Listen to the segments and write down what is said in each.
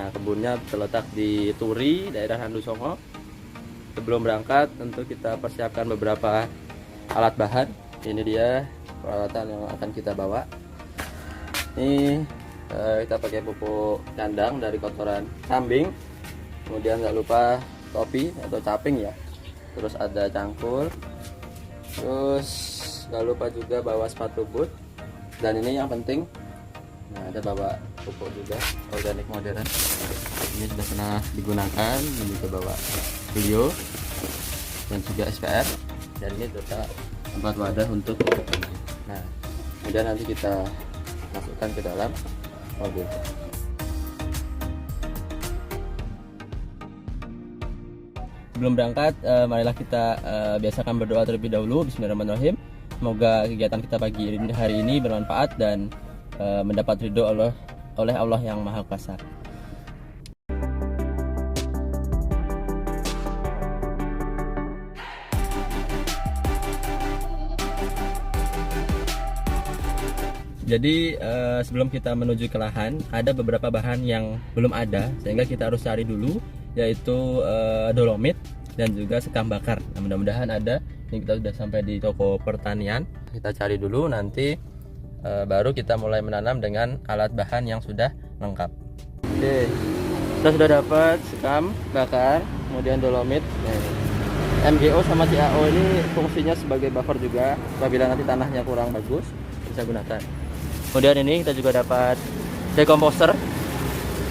Nah, kebunnya terletak di Turi, daerah Handu Songo. Sebelum berangkat, tentu kita persiapkan beberapa alat bahan. Ini dia peralatan yang akan kita bawa. Ini kita pakai pupuk kandang dari kotoran kambing. Kemudian nggak lupa topi atau caping ya. Terus ada cangkul. Terus nggak lupa juga bawa sepatu boot. Dan ini yang penting, nah ada bawa pupuk juga organik modern. Ini sudah pernah digunakan. Ini juga bawa video dan juga SPR. Dan ini juga tempat wadah untuk pupuknya. Nah, kemudian nanti kita masukkan ke dalam mobil. Sebelum berangkat, marilah kita biasakan berdoa terlebih dahulu. Bismillahirrahmanirrahim. Semoga kegiatan kita pagi hari ini bermanfaat dan mendapat ridho oleh Allah yang Maha Kuasa. Jadi sebelum kita menuju ke lahan, ada beberapa bahan yang belum ada, sehingga kita harus cari dulu, yaitu dolomit dan juga sekam bakar. Nah, mudah-mudahan ada. Ini kita sudah sampai di toko pertanian. Kita cari dulu, nanti baru kita mulai menanam dengan alat bahan yang sudah lengkap. Oke, kita sudah dapat sekam bakar, kemudian dolomit. MGO sama CAO ini fungsinya sebagai buffer juga, apabila nanti tanahnya kurang bagus bisa gunakan. Kemudian ini kita juga dapat decomposer,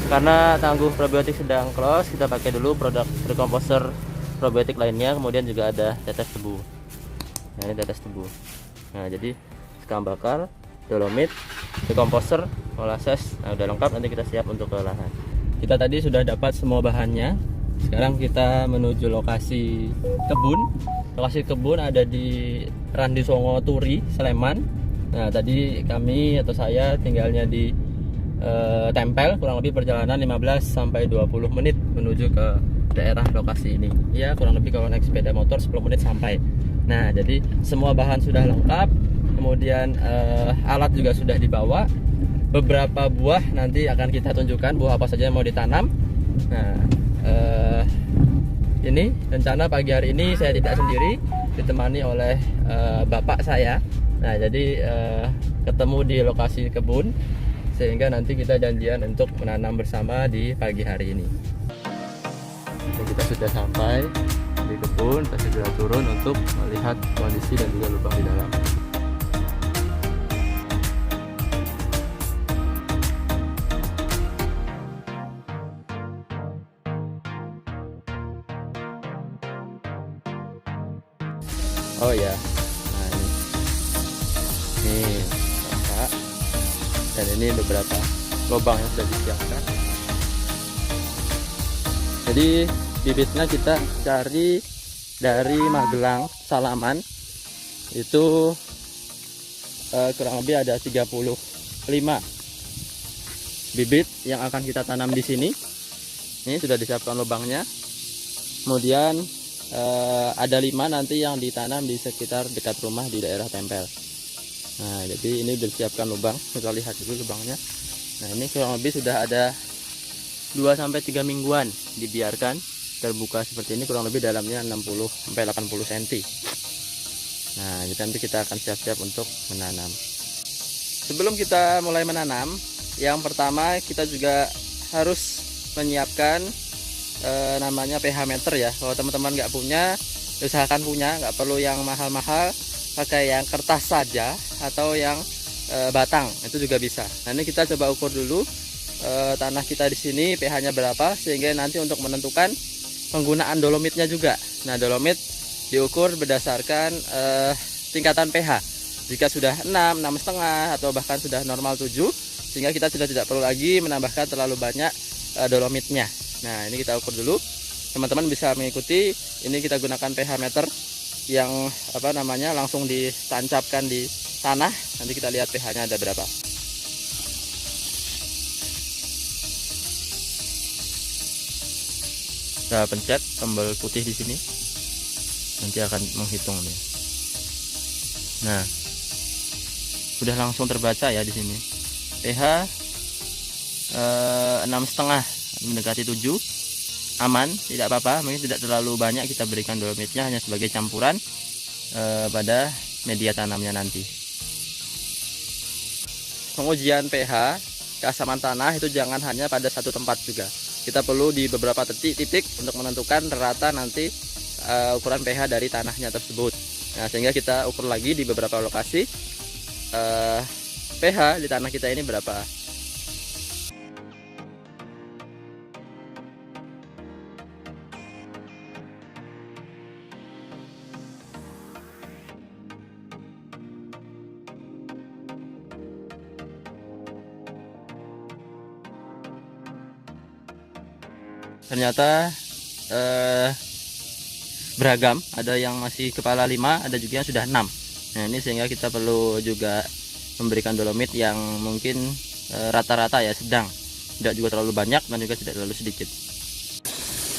karena tangguh probiotik sedang close, kita pakai dulu produk decomposer probiotik lainnya. Kemudian juga ada tetes tebu. Nah, ini tetes tebu. Nah, jadi sekam bakar, dolomit, decomposer, molasses. Nah, udah lengkap, nanti kita siap untuk ke lahan. Kita tadi sudah dapat semua bahannya. Sekarang kita menuju lokasi kebun. Lokasi kebun ada di Randu Songo, Turi, Sleman. Nah, tadi kami atau saya tinggalnya di Tempel, kurang lebih perjalanan 15 sampai 20 menit menuju ke daerah lokasi ini. Ya, kurang lebih kalau naik sepeda motor 10 menit sampai. Nah, jadi semua bahan sudah lengkap. Kemudian alat juga sudah dibawa. Beberapa buah nanti akan kita tunjukkan buah apa saja yang mau ditanam. Nah, ini rencana pagi hari ini saya tidak sendiri, ditemani oleh bapak saya. Nah, jadi ketemu di lokasi kebun, sehingga nanti kita janjian untuk menanam bersama di pagi hari ini. Dan kita sudah sampai di kebun, kita sudah turun untuk melihat kondisi dan juga lubang di dalam. Oh ya. Ini Bapak, dan ini beberapa lubang yang sudah disiapkan. Jadi bibitnya kita cari dari Magelang, Salaman. Itu kurang lebih ada 35 bibit yang akan kita tanam di sini. Ini sudah disiapkan lubangnya. Kemudian ada 5 nanti yang ditanam di sekitar dekat rumah di daerah Tempel. Nah, jadi ini disiapkan lubang. Kita lihat dulu lubangnya. Nah, ini kurang lebih sudah ada 2-3 mingguan dibiarkan terbuka seperti ini, kurang lebih dalamnya 60-80 cm. Nah, jadi nanti kita akan siap-siap untuk menanam. Sebelum kita mulai menanam, yang pertama kita juga harus menyiapkan namanya pH meter ya. Kalau teman-teman nggak punya, usahakan punya. Nggak perlu yang mahal-mahal, pakai yang kertas saja atau yang batang, itu juga bisa. Nah, ini kita coba ukur dulu tanah kita di sini pH-nya berapa, sehingga nanti untuk menentukan penggunaan dolomitnya juga. Nah, dolomit diukur berdasarkan tingkatan pH. Jika sudah 6, 6,5 atau bahkan sudah normal 7, sehingga kita sudah tidak perlu lagi menambahkan terlalu banyak dolomitnya. Nah, ini kita ukur dulu. Teman-teman bisa mengikuti. Ini kita gunakan pH meter yang langsung ditancapkan di tanah. Nanti kita lihat pH-nya ada berapa. Kita pencet tombol putih di sini. Nanti akan menghitung nih. Nah, sudah langsung terbaca ya di sini. pH 6,5. mendekati 7 aman, tidak apa-apa. Mungkin tidak terlalu banyak kita berikan dolomitnya, hanya sebagai campuran pada media tanamnya nanti. Pengujian pH keasaman tanah itu jangan hanya pada satu tempat juga. Kita perlu di beberapa titik untuk menentukan rata nanti ukuran pH dari tanahnya tersebut. Nah, sehingga kita ukur lagi di beberapa lokasi pH di tanah kita ini berapa. Ternyata beragam, ada yang masih kepala 5, ada juga yang sudah 6. Nah, ini sehingga kita perlu juga memberikan dolomit yang mungkin rata-rata ya, sedang, tidak juga terlalu banyak dan juga tidak terlalu sedikit.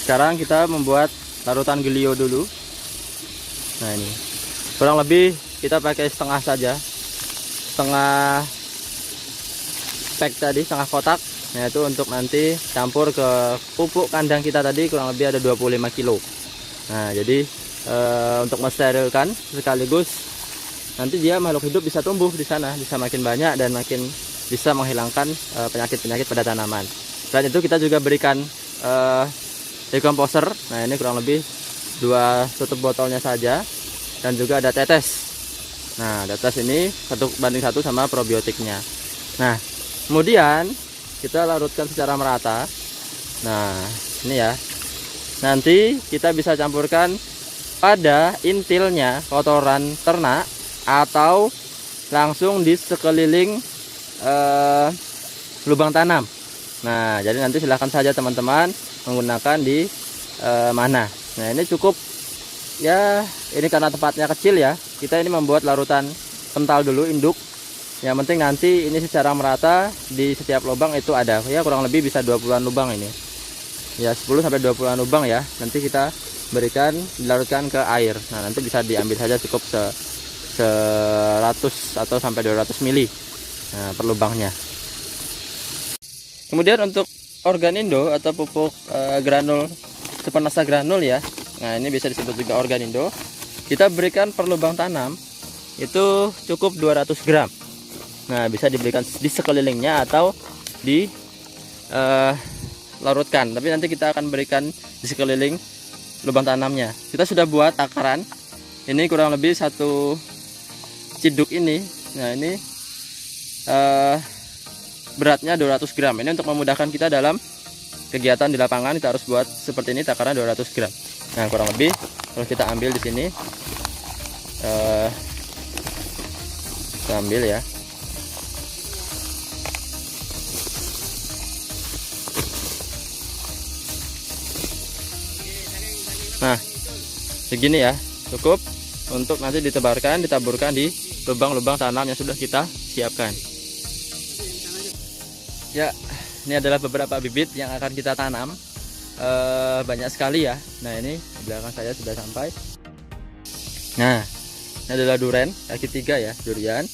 Sekarang kita membuat larutan gelio dulu. Nah, ini kurang lebih kita pakai setengah saja, setengah pack tadi, setengah kotak. Nah, itu untuk nanti campur ke pupuk kandang kita tadi, kurang lebih ada 25 kilo. Nah, jadi untuk mensterilkan sekaligus nanti dia makhluk hidup bisa tumbuh di sana, bisa makin banyak dan makin bisa menghilangkan penyakit-penyakit pada tanaman. Selain itu kita juga berikan decomposer. Nah, ini kurang lebih 2 tutup botolnya saja, dan juga ada tetes. Nah, tetes ini 1:1 sama probiotiknya. Nah, kemudian kita larutkan secara merata. Nah, ini ya. Nanti kita bisa campurkan pada intilnya kotoran ternak atau langsung di sekeliling lubang tanam. Nah, jadi nanti silahkan saja teman-teman menggunakan di mana. Nah, ini cukup ya, ini karena tempatnya kecil ya. Kita ini membuat larutan kental dulu, induk. Yang penting nanti ini secara merata di setiap lubang itu ada ya, kurang lebih bisa 20-an lubang ini ya, 10 sampai 20-an lubang ya. Nanti kita berikan, dilarutkan ke air. Nah, nanti bisa diambil saja cukup 100 atau sampai 200 mili per lubangnya. Kemudian untuk organindo atau pupuk granul sepenasa granul ya, nah ini bisa disebut juga organindo, kita berikan per lubang tanam itu cukup 200 gram. Nah, bisa diberikan di sekelilingnya atau di larutkan. Tapi nanti kita akan berikan di sekeliling lubang tanamnya. Kita sudah buat takaran. Ini kurang lebih 1 ciduk ini. Nah, ini beratnya 200 gram. Ini untuk memudahkan kita dalam kegiatan di lapangan, kita harus buat seperti ini, takaran 200 gram. Nah, kurang lebih kalau kita ambil di sini, kita ambil ya. Nah, segini ya, cukup untuk nanti ditaburkan di lubang-lubang tanam yang sudah kita siapkan. Ya, ini adalah beberapa bibit yang akan kita tanam. Banyak sekali ya. Nah, ini di belakang saya sudah sampai. Nah, ini adalah duren kaki 3 ya, durian.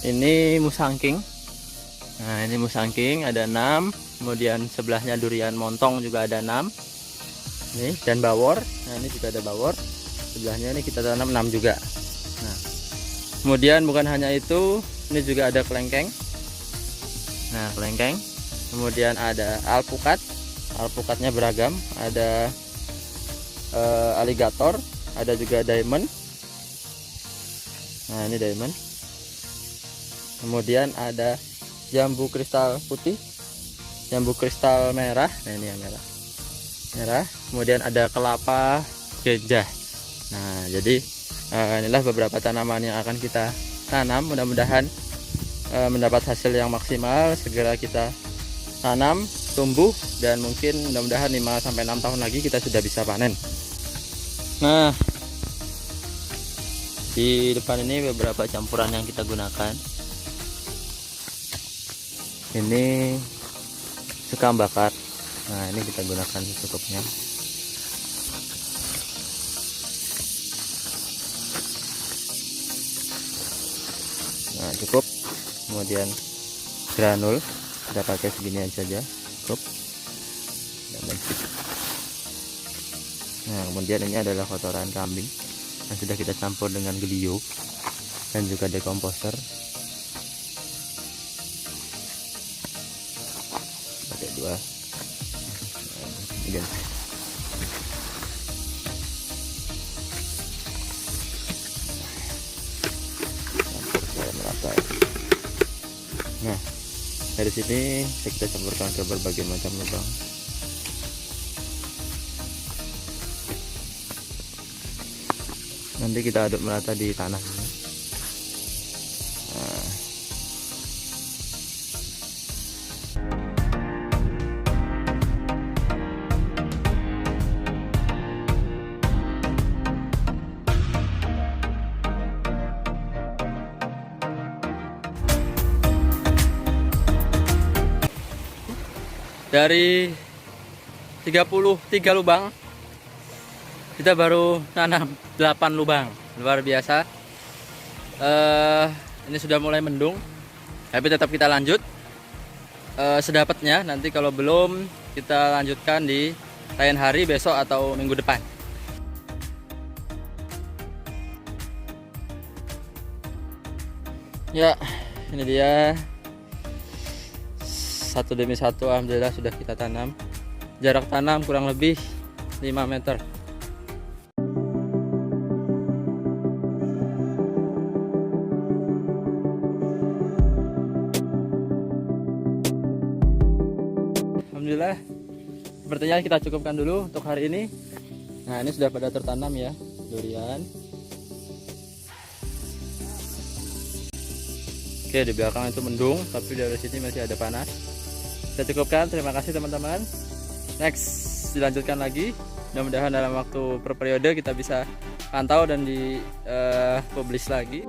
Ini musangking. Nah, ini musangking ada 6. Kemudian sebelahnya durian montong juga ada 6. Nih, dan bawor. Nah, ini juga ada bawor. Sebelahnya ini kita tanam 6 juga. Nah, kemudian bukan hanya itu, ini juga ada kelengkeng. Nah, kelengkeng. Kemudian ada alpukat. Alpukatnya beragam. Ada aligator. Ada juga diamond. Nah, ini diamond. Kemudian ada jambu kristal putih, jambu kristal merah. Nah, ini yang merah. Kemudian ada kelapa gajah. Nah, jadi inilah beberapa tanaman yang akan kita tanam. Mudah-mudahan mendapat hasil yang maksimal. Segera kita tanam, tumbuh, dan mungkin mudah-mudahan 5-6 tahun lagi kita sudah bisa panen. Nah, di depan ini beberapa campuran yang kita gunakan. Ini sekam bakar. Nah, ini kita gunakan secukupnya. Nah, cukup. Kemudian granul kita pakai segini aja, cukup. Nah, kemudian ini adalah kotoran kambing yang sudah kita campur dengan gelio dan juga dekomposer. Ada 2. Kemudian campur secara merata. Nah, dari sini kita campurkan ke berbagai macam lubang. Nanti kita aduk merata di tanah. Nah. Dari 33 lubang kita baru tanam 8 lubang. Luar biasa. Ini sudah mulai mendung, tapi tetap kita lanjut sedapatnya. Nanti kalau belum, kita lanjutkan di lain hari, besok atau minggu depan. Ya, ini dia satu demi satu. Alhamdulillah sudah kita tanam. Jarak tanam kurang lebih 5 meter. Alhamdulillah, sepertinya kita cukupkan dulu untuk hari ini. Nah, ini sudah pada tertanam ya durian. Oke, di belakang itu mendung, tapi dari sini masih ada panas. Kita cukupkan. Terima kasih teman-teman. Next, dilanjutkan lagi. Mudah-mudahan dalam waktu per periode kita bisa pantau dan di publish lagi.